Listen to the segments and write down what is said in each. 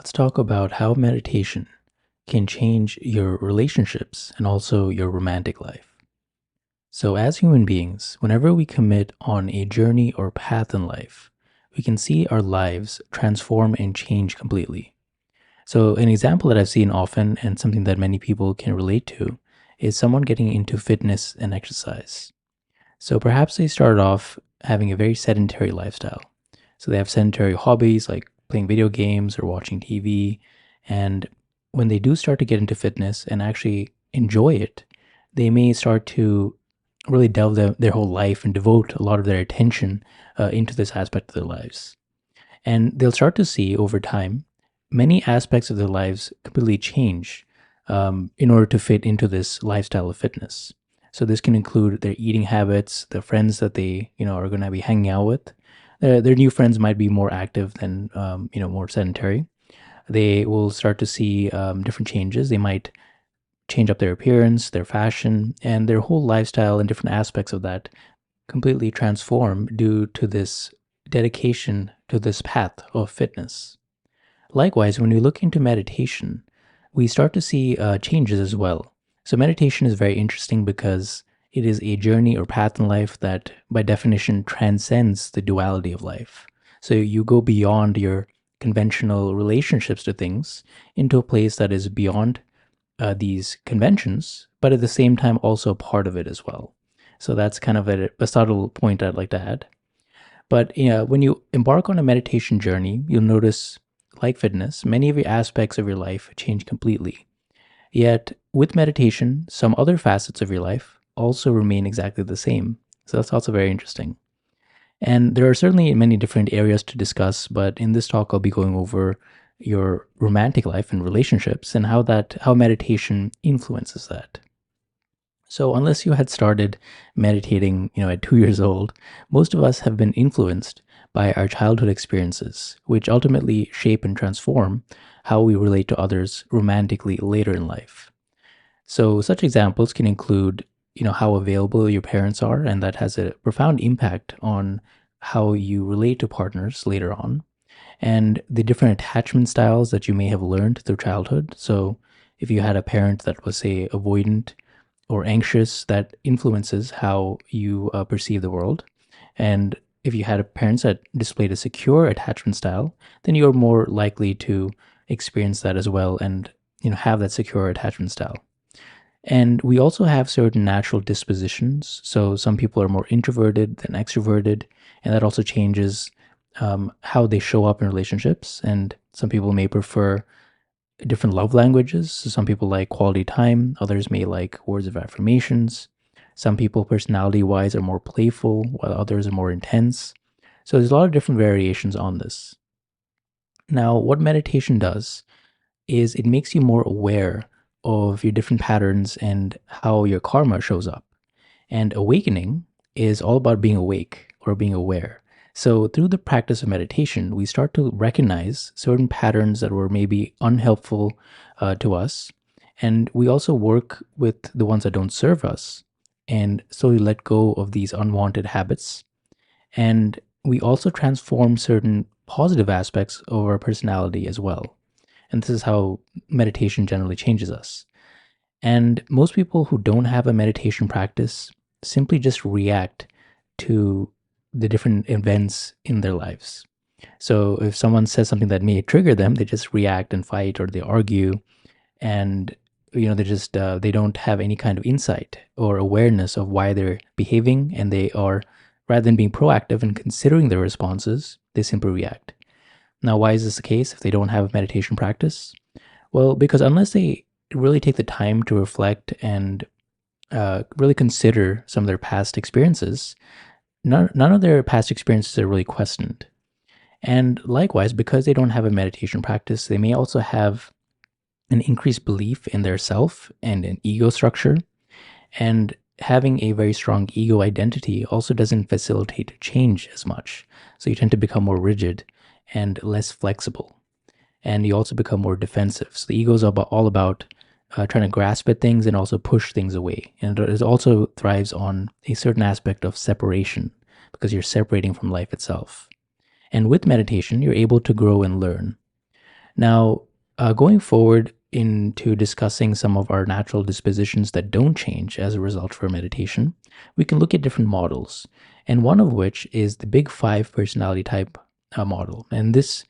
Let's talk about how meditation can change your relationships and also your romantic life. So, as human beings, whenever we commit on a journey or path in life, we can see our lives transform and change completely. So, an example that I've seen often and something that many people can relate to is someone getting into fitness and exercise. So, perhaps they started off having a very sedentary lifestyle. So they have sedentary hobbies like playing video games or watching TV. And when they do start to get into fitness and actually enjoy it, they may start to really delve their whole life and devote a lot of their attention into this aspect of their lives. And they'll start to see over time many aspects of their lives completely change in order to fit into this lifestyle of fitness. So this can include their eating habits, the friends that they are going to be hanging out with. Their new friends might be more active than more sedentary. They will start to see different changes. They might change up their appearance, their fashion, and their whole lifestyle and different aspects of that completely transform due to this dedication to this path of fitness. Likewise, when we look into meditation, we start to see changes as well. So, meditation is very interesting because it is a journey or path in life that, by definition, transcends the duality of life. So, you go beyond your conventional relationships to things into a place that is beyond these conventions, but at the same time, also part of it as well. So, that's kind of a subtle point I'd like to add. But when you embark on a meditation journey, you'll notice, like fitness, many of your aspects of your life change completely. Yet, with meditation, some other facets of your life also remain exactly the same. So that's also very interesting. And there are certainly many different areas to discuss, but in this talk, I'll be going over your romantic life and relationships and how meditation influences that. So unless you had started meditating, at 2 years old, most of us have been influenced by our childhood experiences, which ultimately shape and transform how we relate to others romantically later in life. So such examples can include, how available your parents are, and that has a profound impact on how you relate to partners later on, and the different attachment styles that you may have learned through childhood. So if you had a parent that was, say, avoidant or anxious, that influences how you perceive the world. And if you had parents that displayed a secure attachment style, then you're more likely to experience that as well and have that secure attachment style. And we also have certain natural dispositions. So some people are more introverted than extroverted, and that also changes how they show up in relationships. And some people may prefer different love languages. So some people like quality time, others may like words of affirmations. Some people, personality wise, are more playful, while others are more intense. So there's a lot of different variations on this. Now, what meditation does is it makes you more aware of your different patterns and how your karma shows up. And awakening is all about being awake or being aware. So, through the practice of meditation, we start to recognize certain patterns that were maybe unhelpful to us. And we also work with the ones that don't serve us and slowly let go of these unwanted habits. And we also transform certain positive aspects of our personality as well. And this is how meditation generally changes us. And most people who don't have a meditation practice simply just react to the different events in their lives. So if someone says something that may trigger them, they just react and fight or they argue, and they don't have any kind of insight or awareness of why they're behaving, and they are, rather than being proactive and considering their responses, they simply react. Now, why is this the case if they don't have a meditation practice? Well, because unless they really take the time to reflect and really consider some of their past experiences, none of their past experiences are really questioned. And likewise, because they don't have a meditation practice, they may also have an increased belief in their self and an ego structure. And having a very strong ego identity also doesn't facilitate change as much. So you tend to become more rigid and less flexible. And you also become more defensive. So the ego is all about trying to grasp at things and also push things away. And it also thrives on a certain aspect of separation because you're separating from life itself. And with meditation, you're able to grow and learn. Now, going forward into discussing some of our natural dispositions that don't change as a result of our meditation, we can look at different models, and one of which is the Big Five personality type model. And this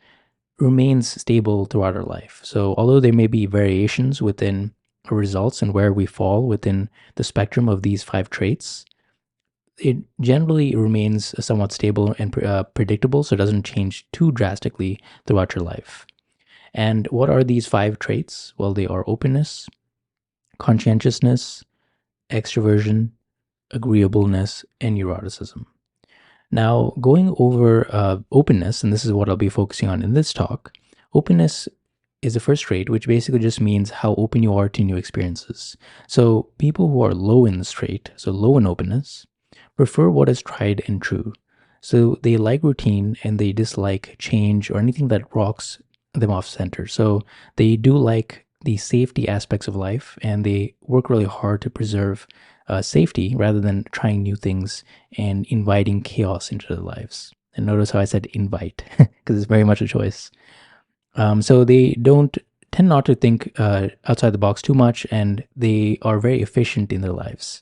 remains stable throughout our life. So, although there may be variations within our results and where we fall within the spectrum of these five traits, it generally remains somewhat stable and predictable, so it doesn't change too drastically throughout your life. And what are these five traits? Well, they are openness, conscientiousness, extroversion, agreeableness, and neuroticism. Now, going over openness, and this is what I'll be focusing on in this talk, openness is the first trait, which basically just means how open you are to new experiences. So, people who are low in this trait, so low in openness, prefer what is tried and true. So, they like routine and they dislike change or anything that rocks them off center. So, they do like the safety aspects of life and they work really hard to preserve safety rather than trying new things and inviting chaos into their lives. And notice how I said invite, because it's very much a choice. So they don't tend not to think outside the box too much, and they are very efficient in their lives.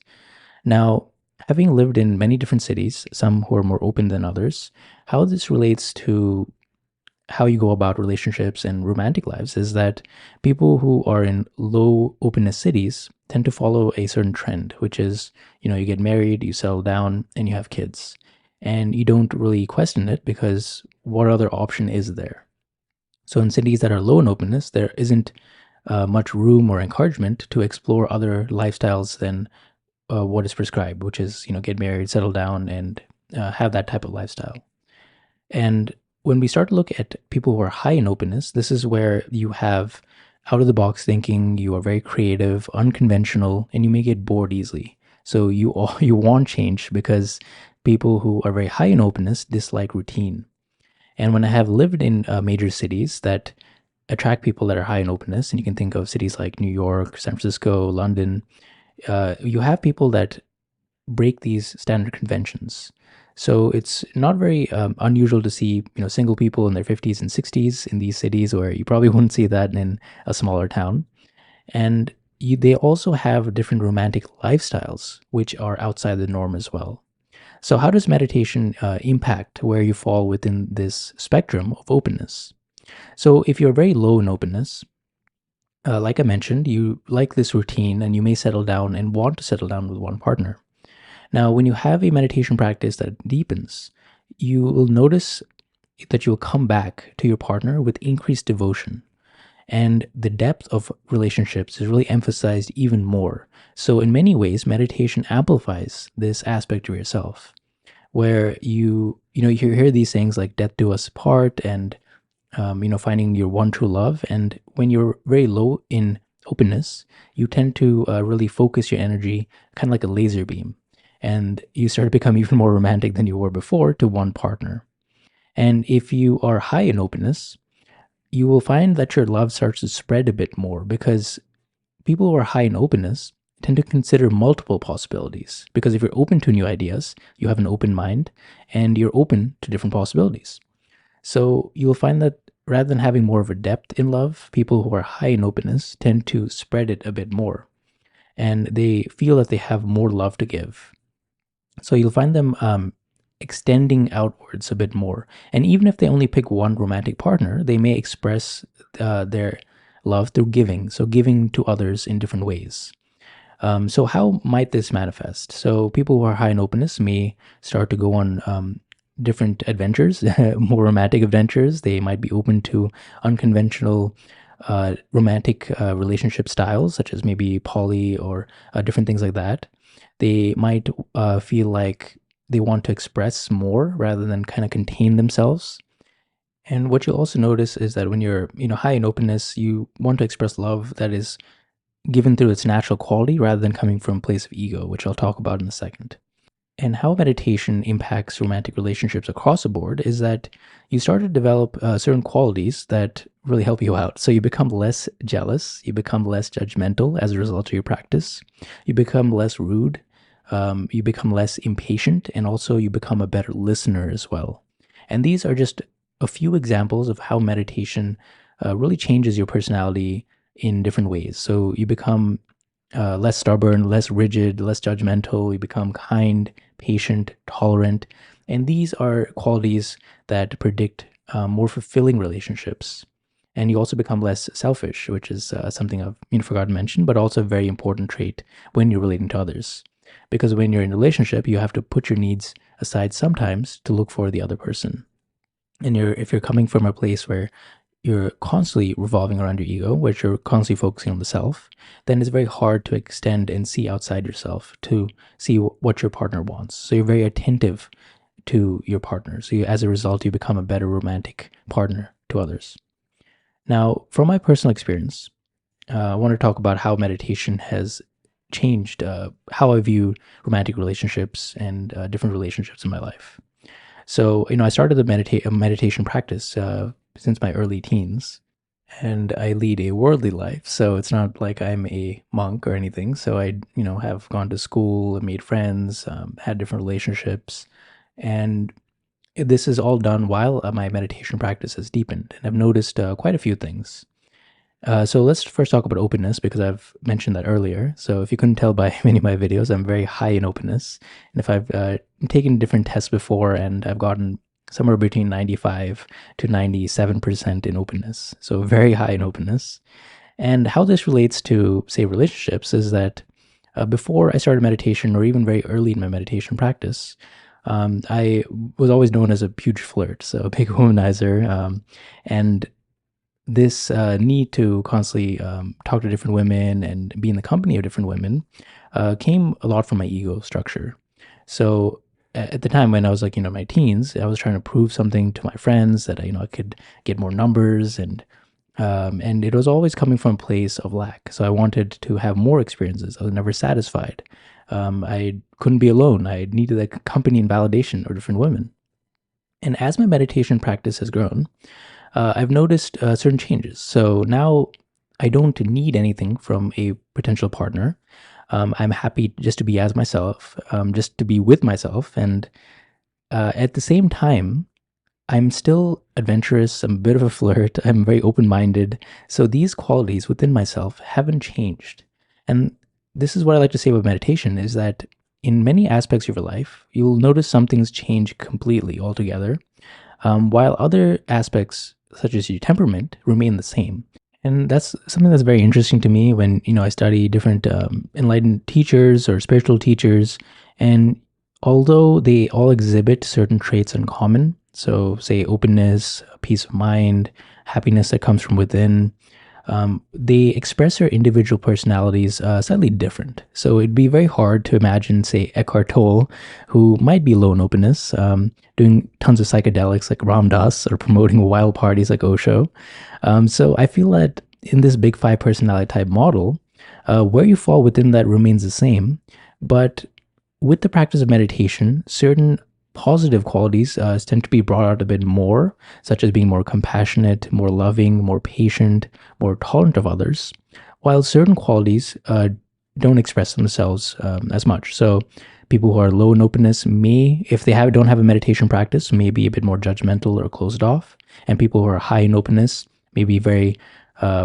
Now, having lived in many different cities, some who are more open than others, how this relates to how you go about relationships and romantic lives is that people who are in low openness cities tend to follow a certain trend, which is, you get married, you settle down, and you have kids. And you don't really question it because what other option is there? So in cities that are low in openness, there isn't much room or encouragement to explore other lifestyles than what is prescribed, which is, get married, settle down, and have that type of lifestyle. And when we start to look at people who are high in openness, this is where you have out of the box thinking, you are very creative, unconventional, and you may get bored easily. So you want change because people who are very high in openness dislike routine. And when I have lived in major cities that attract people that are high in openness, and you can think of cities like New York, San Francisco, London, you have people that break these standard conventions. So it's not very unusual to see, single people in their 50s and 60s in these cities, where you probably wouldn't see that in a smaller town. And they also have different romantic lifestyles, which are outside the norm as well. So, how does meditation impact where you fall within this spectrum of openness? So, if you're very low in openness, like I mentioned, you like this routine and you may settle down and want to settle down with one partner. Now, when you have a meditation practice that deepens, you will notice that you'll come back to your partner with increased devotion. And the depth of relationships is really emphasized even more. So, in many ways, meditation amplifies this aspect of yourself, where you hear these things like "death do us part" and finding your one true love. And when you're very low in openness, you tend to really focus your energy, kind of like a laser beam, and you start to become even more romantic than you were before to one partner. And if you are high in openness, you will find that your love starts to spread a bit more because people who are high in openness tend to consider multiple possibilities. Because if you're open to new ideas, you have an open mind and you're open to different possibilities. So you'll find that rather than having more of a depth in love, people who are high in openness tend to spread it a bit more and they feel that they have more love to give. So you'll find them extending outwards a bit more. And even if they only pick one romantic partner, they may express their love through giving. So giving to others in different ways. So how might this manifest? So people who are high in openness may start to go on different adventures, more romantic adventures. They might be open to unconventional romantic relationship styles, such as maybe poly or different things like that. They might feel like they want to express more rather than kind of contain themselves. And what you'll also notice is that when you're, high in openness, you want to express love that is given through its natural quality rather than coming from a place of ego, which I'll talk about in a second. And how meditation impacts romantic relationships across the board is that you start to develop certain qualities that really help you out. So you become less jealous, you become less judgmental as a result of your practice, you become less rude, you become less impatient, and also you become a better listener as well. And these are just a few examples of how meditation really changes your personality in different ways. So you become less stubborn, less rigid, less judgmental. You become kind, patient, tolerant. And these are qualities that predict more fulfilling relationships. And you also become less selfish, which is something I've forgotten to mention, but also a very important trait when you're relating to others. Because when you're in a relationship, you have to put your needs aside sometimes to look for the other person. And if you're coming from a place where you're constantly revolving around your ego, which you're constantly focusing on the self, then it's very hard to extend and see outside yourself to see what your partner wants. So you're very attentive to your partner. So as a result, you become a better romantic partner to others. Now, from my personal experience, I want to talk about how meditation has changed how I view romantic relationships and different relationships in my life. So, I started the meditation practice since my early teens, and I lead a worldly life. So it's not like I'm a monk or anything. So I, have gone to school, made friends, had different relationships, and this is all done while my meditation practice has deepened. And I've noticed quite a few things. So let's first talk about openness because I've mentioned that earlier. So if you couldn't tell by many of my videos, I'm very high in openness. And if I've taken different tests before and I've gotten somewhere between 95 to 97% in openness. So very high in openness. And how this relates to, say, relationships is that before I started meditation or even very early in my meditation practice, I was always known as a huge flirt, so a big womanizer. And this need to constantly talk to different women and be in the company of different women came a lot from my ego structure. So at the time when I was like, my teens, I was trying to prove something to my friends that, I could get more numbers and it was always coming from a place of lack. So I wanted to have more experiences. I was never satisfied. I couldn't be alone. I needed the company and validation of different women. And as my meditation practice has grown, I've noticed certain changes. So now I don't need anything from a potential partner. I'm happy just to be as myself, just to be with myself. And at the same time, I'm still adventurous. I'm a bit of a flirt. I'm very open minded. So these qualities within myself haven't changed. And this is what I like to say about meditation is that in many aspects of your life, you'll notice some things change completely altogether, while other aspects, such as your temperament, remain the same. And that's something that's very interesting to me when, I study different enlightened teachers or spiritual teachers. And although they all exhibit certain traits in common, so say openness, peace of mind, happiness that comes from within, they express their individual personalities slightly different. So it'd be very hard to imagine, say, Eckhart Tolle, who might be low in openness, doing tons of psychedelics like Ram Dass or promoting wild parties like Osho. So I feel that in this big five personality type model, where you fall within that remains the same. But with the practice of meditation, certain positive qualities tend to be brought out a bit more, such as being more compassionate, more loving, more patient, more tolerant of others, while certain qualities don't express themselves as much. So people who are low in openness may, if they don't have a meditation practice, may be a bit more judgmental or closed off. And people who are high in openness may be very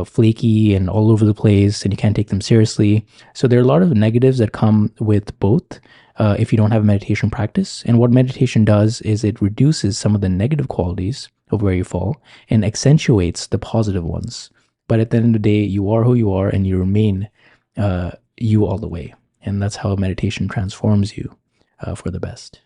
flaky and all over the place, and you can't take them seriously. So there are a lot of negatives that come with both if you don't have a meditation practice. And what meditation does is it reduces some of the negative qualities of where you fall and accentuates the positive ones. But at the end of the day, you are who you are and you remain you all the way. And that's how meditation transforms you for the best.